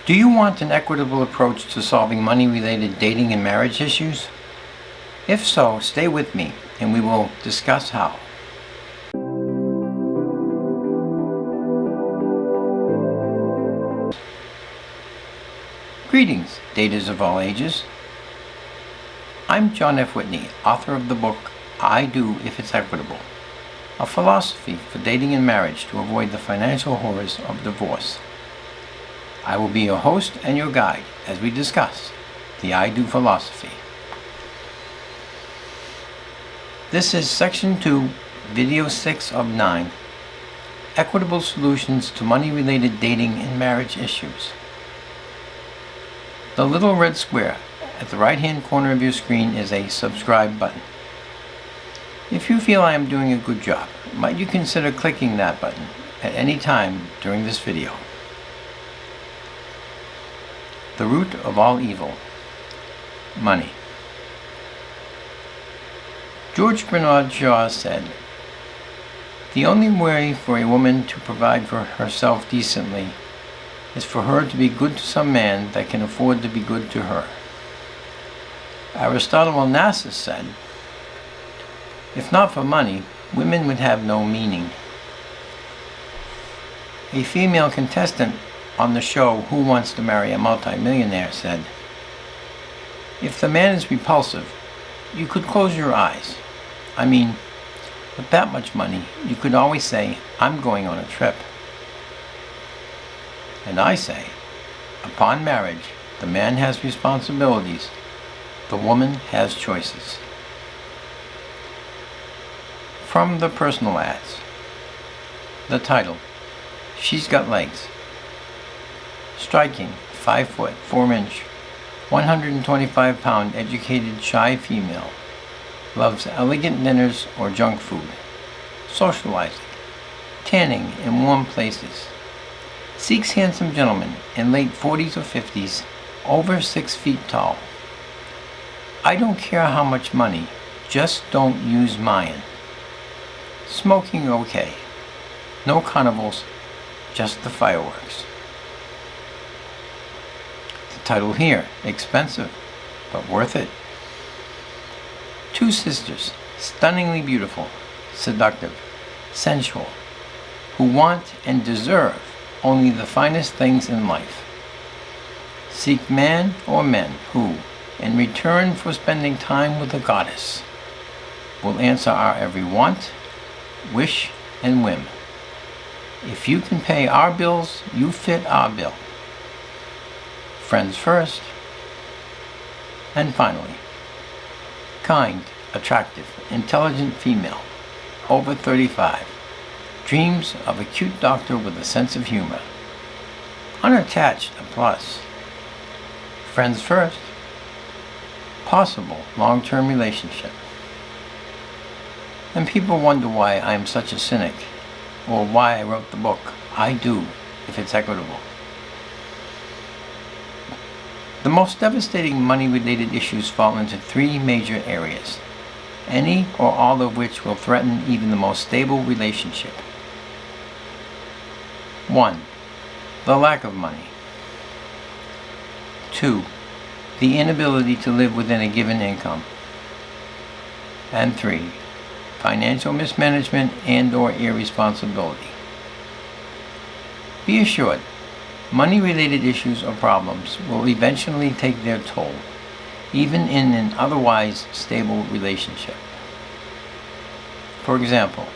Do you want an equitable approach to solving money-related dating and marriage issues? If so, stay with me and we will discuss how. Greetings, daters of all ages. I'm John F. Whitney, author of the book, I Do If It's Equitable, a philosophy for dating and marriage to avoid the financial horrors of divorce. I will be your host and your guide as we discuss the I Do philosophy. This is Section 2, Video 6 of 9, Equitable Solutions to Money-Related Dating and Marriage Issues. The little red square at the right-hand corner of your screen is a subscribe button. If you feel I am doing a good job, might you consider clicking that button at any time during this video? The root of all evil, money. George Bernard Shaw said, "The only way for a woman to provide for herself decently is for her to be good to some man that can afford to be good to her." Aristotle Onassis said, "If not for money, women would have no meaning." A female contestant on the show Who Wants to Marry a Multi-Millionaire said, "If the man is repulsive, you could close your eyes. I mean, with that much money, you could always say, 'I'm going on a trip.'" And I say, upon marriage, the man has responsibilities, the woman has choices. From the personal ads. The title, She's Got Legs. Striking, 5 foot, 4 inch, 125-pound educated shy female. Loves elegant dinners or junk food. Socializing. Tanning in warm places. Seeks handsome gentlemen in late 40s or 50s, over 6 feet tall. I don't care how much money, just don't use mine. Smoking okay. No carnivals, just the fireworks. Title here, expensive, but worth it. Two sisters, stunningly beautiful, seductive, sensual, who want and deserve only the finest things in life. Seek man or men who, in return for spending time with the goddess, will answer our every want, wish, and whim. If you can pay our bills, you fit our bill. Friends first. And finally, kind, attractive, intelligent female, over 35, dreams of a cute doctor with a sense of humor. Unattached, a plus. Friends first. Possible long-term relationship. And people wonder why I am such a cynic, or why I wrote the book, I Do If It's Equitable. The most devastating money-related issues fall into 3 major areas, any or all of which will threaten even the most stable relationship. 1. The lack of money. 2. The inability to live within a given income. And 3. Financial mismanagement and/or irresponsibility. Be assured, money-related issues or problems will eventually take their toll, even in an otherwise stable relationship. For example,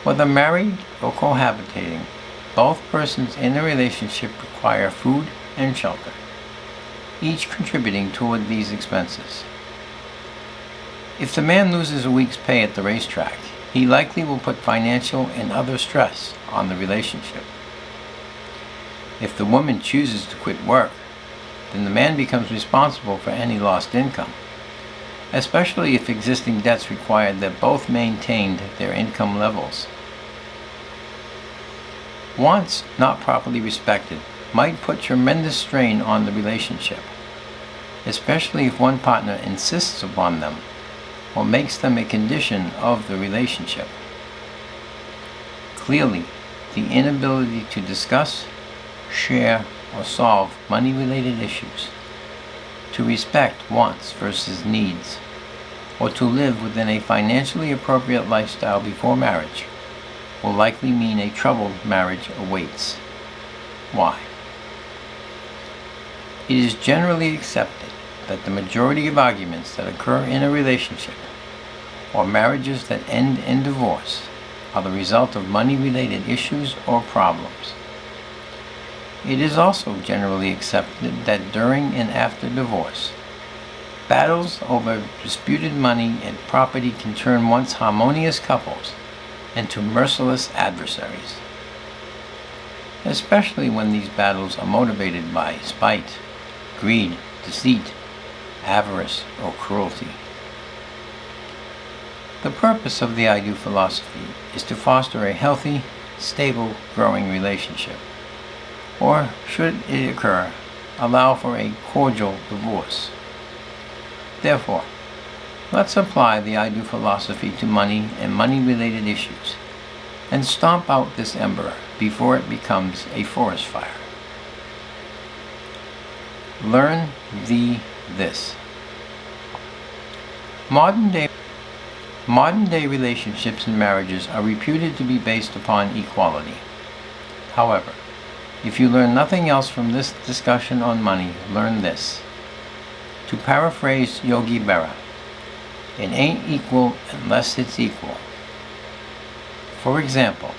whether married or cohabitating, both persons in a relationship require food and shelter, each contributing toward these expenses. If the man loses a week's pay at the racetrack, he likely will put financial and other stress on the relationship. If the woman chooses to quit work, then the man becomes responsible for any lost income, especially if existing debts required that both maintained their income levels. Wants not properly respected might put tremendous strain on the relationship, especially if one partner insists upon them or makes them a condition of the relationship. Clearly, the inability to discuss, share, or solve money-related issues, to respect wants versus needs, or to live within a financially appropriate lifestyle before marriage will likely mean a troubled marriage awaits. Why? It is generally accepted that the majority of arguments that occur in a relationship or marriages that end in divorce are the result of money-related issues or problems. It is also generally accepted that during and after divorce, battles over disputed money and property can turn once harmonious couples into merciless adversaries, especially when these battles are motivated by spite, greed, deceit, avarice, or cruelty. The purpose of the I Do philosophy is to foster a healthy, stable, growing relationship, or, should it occur, allow for a cordial divorce. Therefore, let's apply the I Do philosophy to money and money-related issues and stomp out this ember before it becomes a forest fire. Learn this. Modern day relationships and marriages are reputed to be based upon equality. However, if you learn nothing else from this discussion on money, learn this. To paraphrase Yogi Berra, it ain't equal unless it's equal. For example,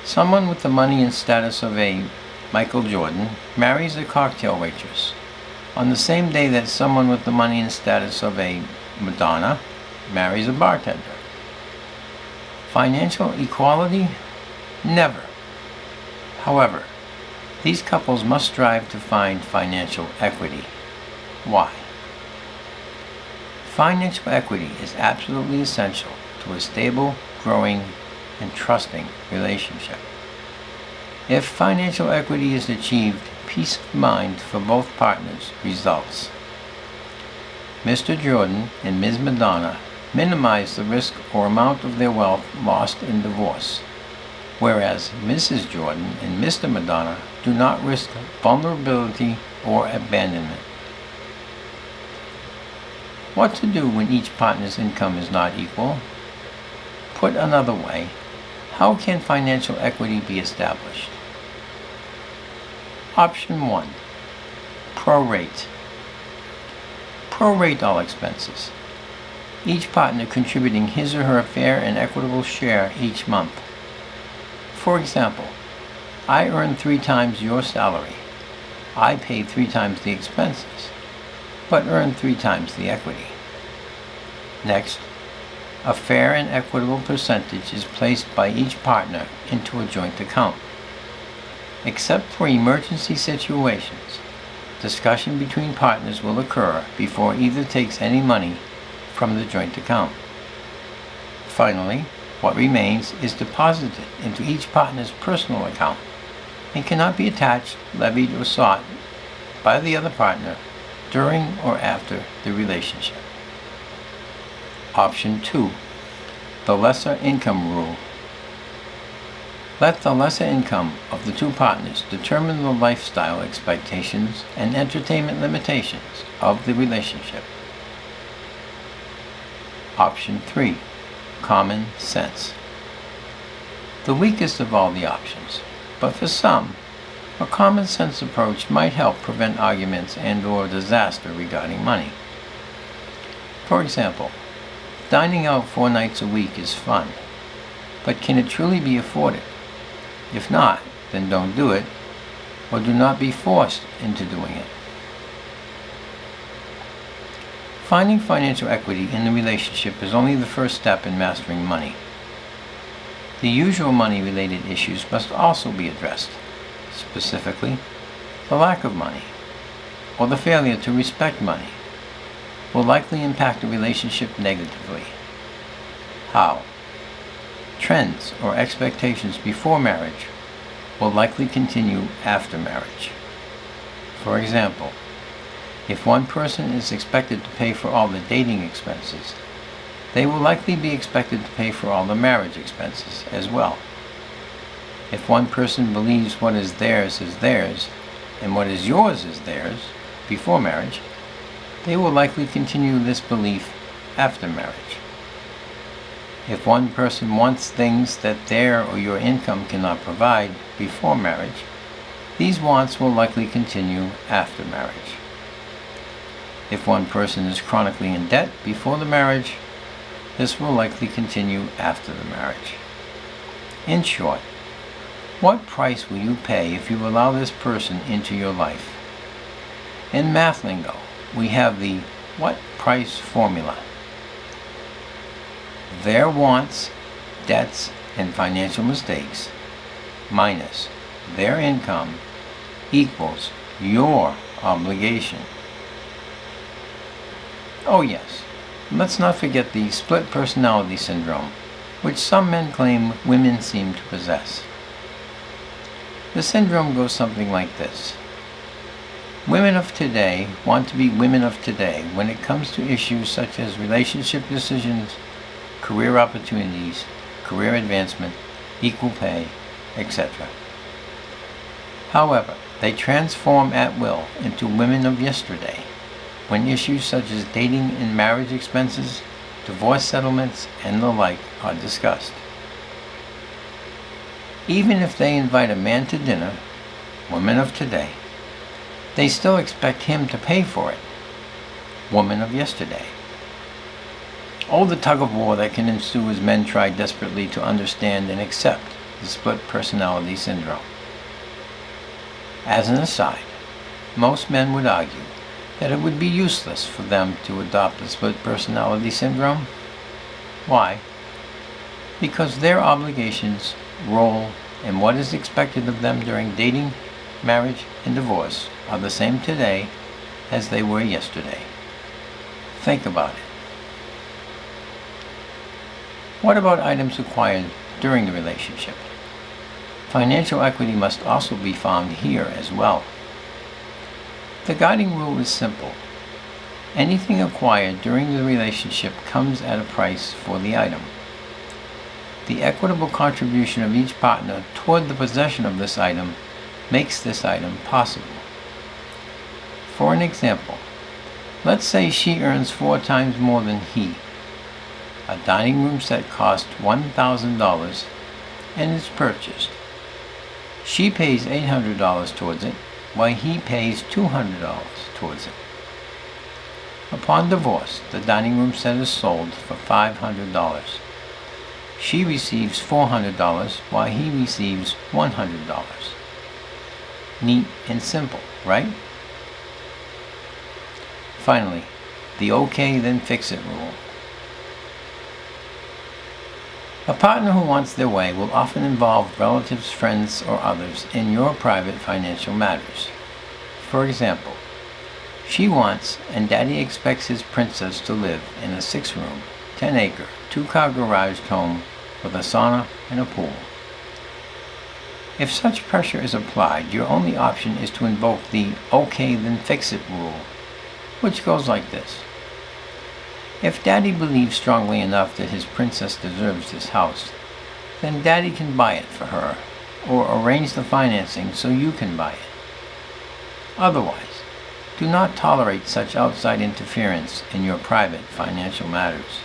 someone with the money and status of a Michael Jordan marries a cocktail waitress on the same day that someone with the money and status of a Madonna marries a bartender. Financial equality? Never. However, these couples must strive to find financial equity. Why? Financial equity is absolutely essential to a stable, growing, and trusting relationship. If financial equity is achieved, peace of mind for both partners results. Mr. Jordan and Ms. Madonna minimize the risk or amount of their wealth lost in divorce, whereas Mrs. Jordan and Mr. Madonna do not risk vulnerability or abandonment. What to do when each partner's income is not equal? Put another way, how can financial equity be established? Option 1. Prorate. Prorate all expenses, each partner contributing his or her fair and equitable share each month. For example, I earn 3 times your salary. I pay 3 times the expenses, but earn 3 times the equity. Next, a fair and equitable percentage is placed by each partner into a joint account. Except for emergency situations, discussion between partners will occur before either takes any money from the joint account. Finally, what remains is deposited into each partner's personal account and cannot be attached, levied, or sought by the other partner during or after the relationship. Option 2. The lesser income rule. Let the lesser income of the 2 partners determine the lifestyle expectations and entertainment limitations of the relationship. Option 3. Common sense. The weakest of all the options, but for some, a common sense approach might help prevent arguments and/or disaster regarding money. For example, dining out 4 nights a week is fun, but can it truly be afforded? If not, then don't do it, or do not be forced into doing it. Finding financial equity in the relationship is only the first step in mastering money. The usual money-related issues must also be addressed, specifically, the lack of money, or the failure to respect money, will likely impact a relationship negatively. How? Trends or expectations before marriage will likely continue after marriage. For example, if one person is expected to pay for all the dating expenses, they will likely be expected to pay for all the marriage expenses as well. If one person believes what is theirs, and what is yours is theirs before marriage, they will likely continue this belief after marriage. If one person wants things that their or your income cannot provide before marriage, these wants will likely continue after marriage. If one person is chronically in debt before the marriage, this will likely continue after the marriage. In short, what price will you pay if you allow this person into your life? In math lingo, we have the what price formula. Their wants, debts, and financial mistakes minus their income equals your obligation. Oh yes, let's not forget the split personality syndrome, which some men claim women seem to possess. The syndrome goes something like this. Women of today want to be women of today when it comes to issues such as relationship decisions, career opportunities, career advancement, equal pay, etc. However, they transform at will into women of yesterday when issues such as dating and marriage expenses, divorce settlements, and the like are discussed. Even if they invite a man to dinner, women of today, they still expect him to pay for it, woman of yesterday. Oh, the tug of war that can ensue as men try desperately to understand and accept the split personality syndrome. As an aside, most men would argue that it would be useless for them to adopt the split personality syndrome. Why? Because their obligations, role, and what is expected of them during dating, marriage, and divorce are the same today as they were yesterday. Think about it. What about items acquired during the relationship? Financial equity must also be found here as well. The guiding rule is simple. Anything acquired during the relationship comes at a price for the item. The equitable contribution of each partner toward the possession of this item makes this item possible. For an example, let's say she earns 4 times more than he. A dining room set costs $1,000 and is purchased. She pays $800 towards it, while he pays $200 towards it. Upon divorce, the dining room set is sold for $500. She receives $400 while he receives $100. Neat and simple, right? Finally, the okay then fix it rule. A partner who wants their way will often involve relatives, friends, or others in your private financial matters. For example, she wants and daddy expects his princess to live in a 6-room, 10-acre, 2-car garaged home with a sauna and a pool. If such pressure is applied, your only option is to invoke the okay then fix it rule, which goes like this. If daddy believes strongly enough that his princess deserves this house, then daddy can buy it for her, or arrange the financing so you can buy it. Otherwise, do not tolerate such outside interference in your private financial matters.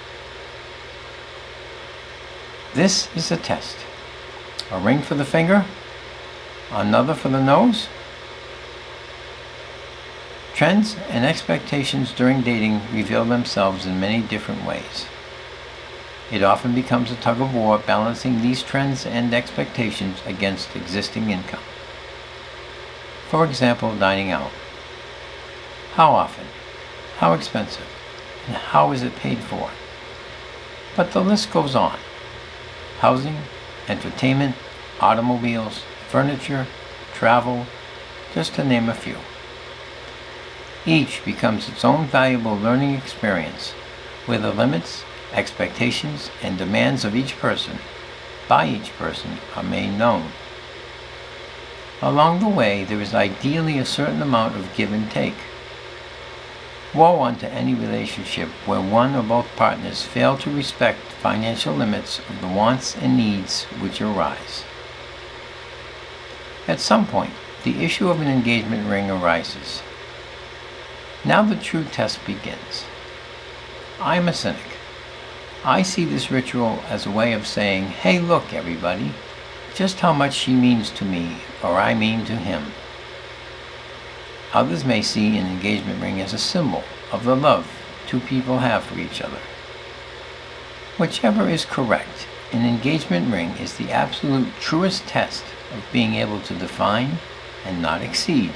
This is a test. A ring for the finger, another for the nose. Trends and expectations during dating reveal themselves in many different ways. It often becomes a tug of war balancing these trends and expectations against existing income. For example, dining out. How often? How expensive? And how is it paid for? But the list goes on. Housing, entertainment, automobiles, furniture, travel, just to name a few. Each becomes its own valuable learning experience, where the limits, expectations, and demands of each person, by each person, are made known. Along the way, there is ideally a certain amount of give and take. Woe unto any relationship where one or both partners fail to respect financial limits of the wants and needs which arise. At some point, the issue of an engagement ring arises. Now the true test begins. I am a cynic. I see this ritual as a way of saying, hey, look, everybody, just how much she means to me, or I mean to him. Others may see an engagement ring as a symbol of the love two people have for each other. Whichever is correct, an engagement ring is the absolute truest test of being able to define and not exceed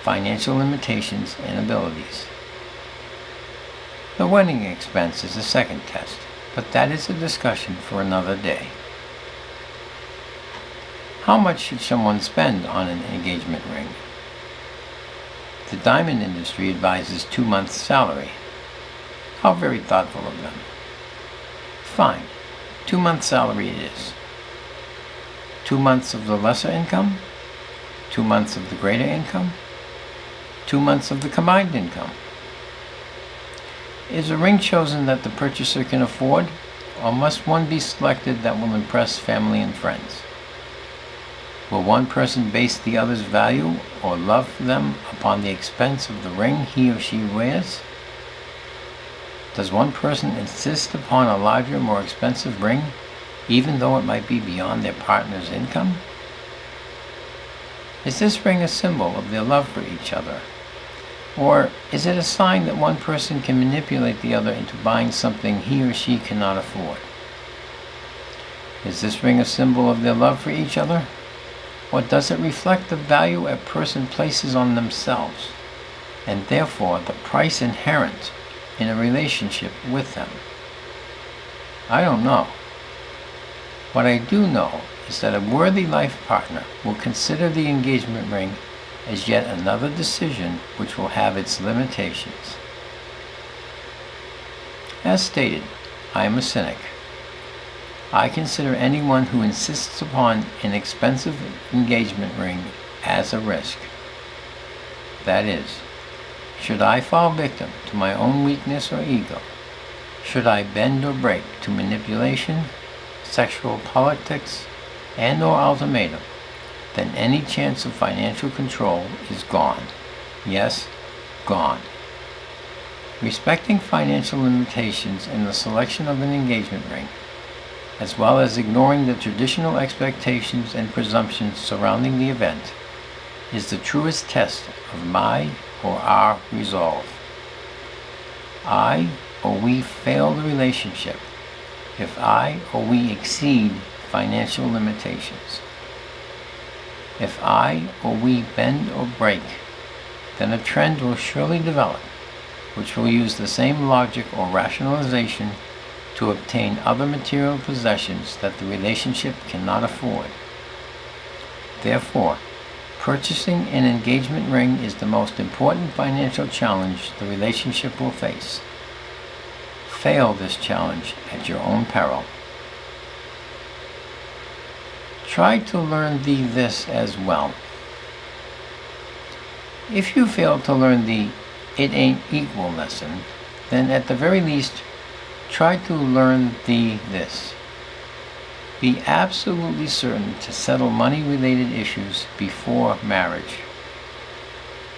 financial limitations and abilities. The wedding expense is the second test, but that is a discussion for another day. How much should someone spend on an engagement ring? The diamond industry advises 2 months' salary. How very thoughtful of them. Fine, 2 months' salary it is. 2 months of the lesser income? 2 months of the greater income? 2 months of the combined income? Is a ring chosen that the purchaser can afford, or must one be selected that will impress family and friends? Will one person base the other's value or love for them upon the expense of the ring he or she wears? Does one person insist upon a larger, more expensive ring, even though it might be beyond their partner's income? Is this ring a symbol of their love for each other? Or is it a sign that one person can manipulate the other into buying something he or she cannot afford? Is this ring a symbol of their love for each other? Or does it reflect the value a person places on themselves, and therefore the price inherent in a relationship with them? I don't know. What I do know is that a worthy life partner will consider the engagement ring as yet another decision which will have its limitations. As stated, I am a cynic. I consider anyone who insists upon an expensive engagement ring as a risk. That is, should I fall victim to my own weakness or ego? Should I bend or break to manipulation, sexual politics, and/or ultimatum, then any chance of financial control is gone. Yes, gone. Respecting financial limitations in the selection of an engagement ring, as well as ignoring the traditional expectations and presumptions surrounding the event, is the truest test of my or our resolve. I or we fail the relationship if I or we exceed financial limitations. If I or we bend or break, then a trend will surely develop which will use the same logic or rationalization to obtain other material possessions that the relationship cannot afford. Therefore, purchasing an engagement ring is the most important financial challenge the relationship will face. Fail this challenge at your own peril. Try to learn this as well. If you fail to learn the "it ain't equal" lesson, then at the very least, try to learn this. Be absolutely certain to settle money-related issues before marriage.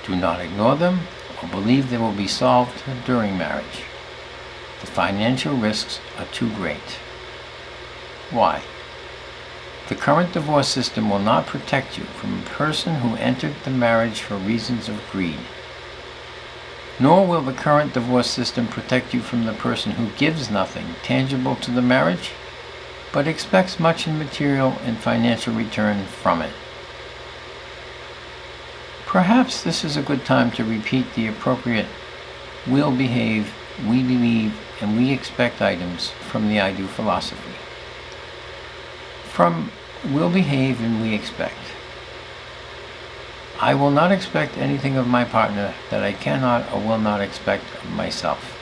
Do not ignore them or believe they will be solved during marriage. The financial risks are too great. Why? The current divorce system will not protect you from a person who entered the marriage for reasons of greed. Nor will the current divorce system protect you from the person who gives nothing tangible to the marriage, but expects much in material and financial return from it. Perhaps this is a good time to repeat the appropriate "we'll behave, we believe, and we expect" items from the I Do philosophy. From "we'll behave and we expect." I will not expect anything of my partner that I cannot or will not expect of myself.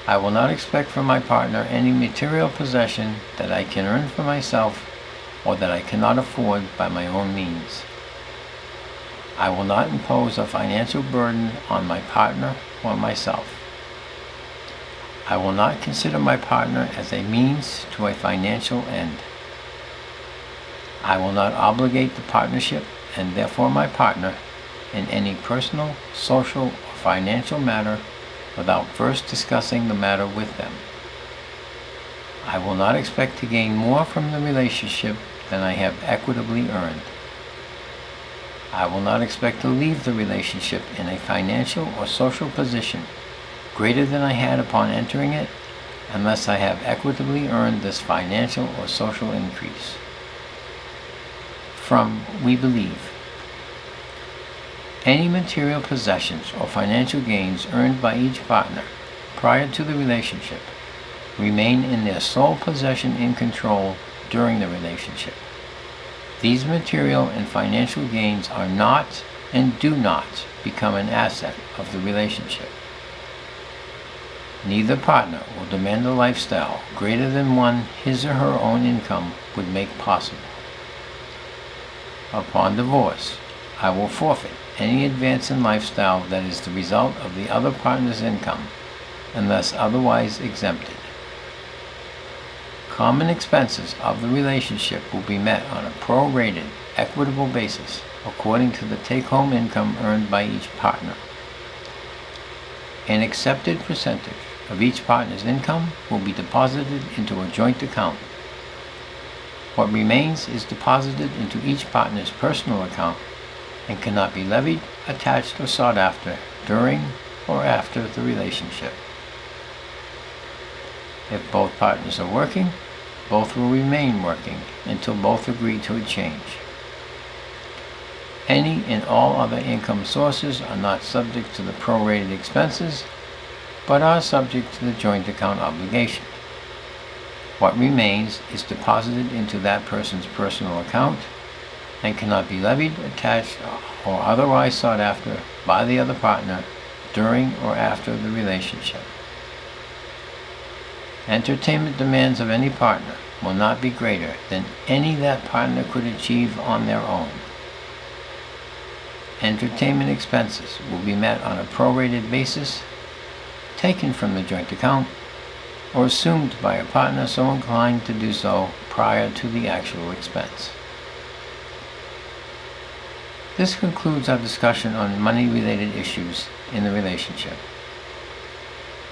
I will not expect from my partner any material possession that I can earn for myself or that I cannot afford by my own means. I will not impose a financial burden on my partner or myself. I will not consider my partner as a means to a financial end. I will not obligate the partnership and therefore my partner, in any personal, social, or financial matter without first discussing the matter with them. I will not expect to gain more from the relationship than I have equitably earned. I will not expect to leave the relationship in a financial or social position greater than I had upon entering it, unless I have equitably earned this financial or social increase. From We Believe. Any material possessions or financial gains earned by each partner prior to the relationship remain in their sole possession and control during the relationship. These material and financial gains are not and do not become an asset of the relationship. Neither partner will demand a lifestyle greater than one his or her own income would make possible. Upon divorce, I will forfeit any advance in lifestyle that is the result of the other partner's income, unless otherwise exempted. Common expenses of the relationship will be met on a prorated, equitable basis according to the take-home income earned by each partner. An accepted percentage of each partner's income will be deposited into a joint account. What remains is deposited into each partner's personal account and cannot be levied, attached, or sought after during or after the relationship. If both partners are working, both will remain working until both agree to a change. Any and all other income sources are not subject to the prorated expenses, but are subject to the joint account obligation. What remains is deposited into that person's personal account and cannot be levied, attached, or otherwise sought after by the other partner during or after the relationship. Entertainment demands of any partner will not be greater than any that partner could achieve on their own. Entertainment expenses will be met on a prorated basis, taken from the joint account, or assumed by a partner so inclined to do so prior to the actual expense. This concludes our discussion on money-related issues in the relationship.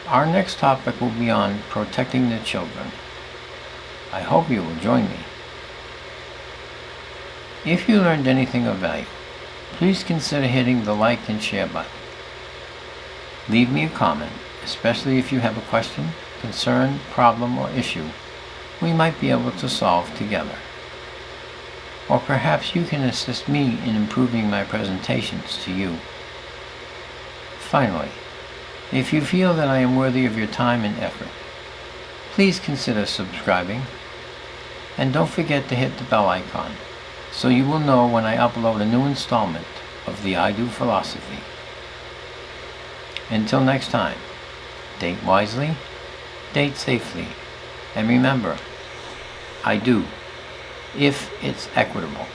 Our next topic will be on protecting the children. I hope you will join me. If you learned anything of value, please consider hitting the like and share button. Leave me a comment, especially if you have a question, concern, problem, or issue we might be able to solve together. Or perhaps you can assist me in improving my presentations to you. Finally, if you feel that I am worthy of your time and effort, please consider subscribing, and don't forget to hit the bell icon so you will know when I upload a new installment of the I Do philosophy. Until next time, date wisely, date safely, and remember, I do, if it's equitable.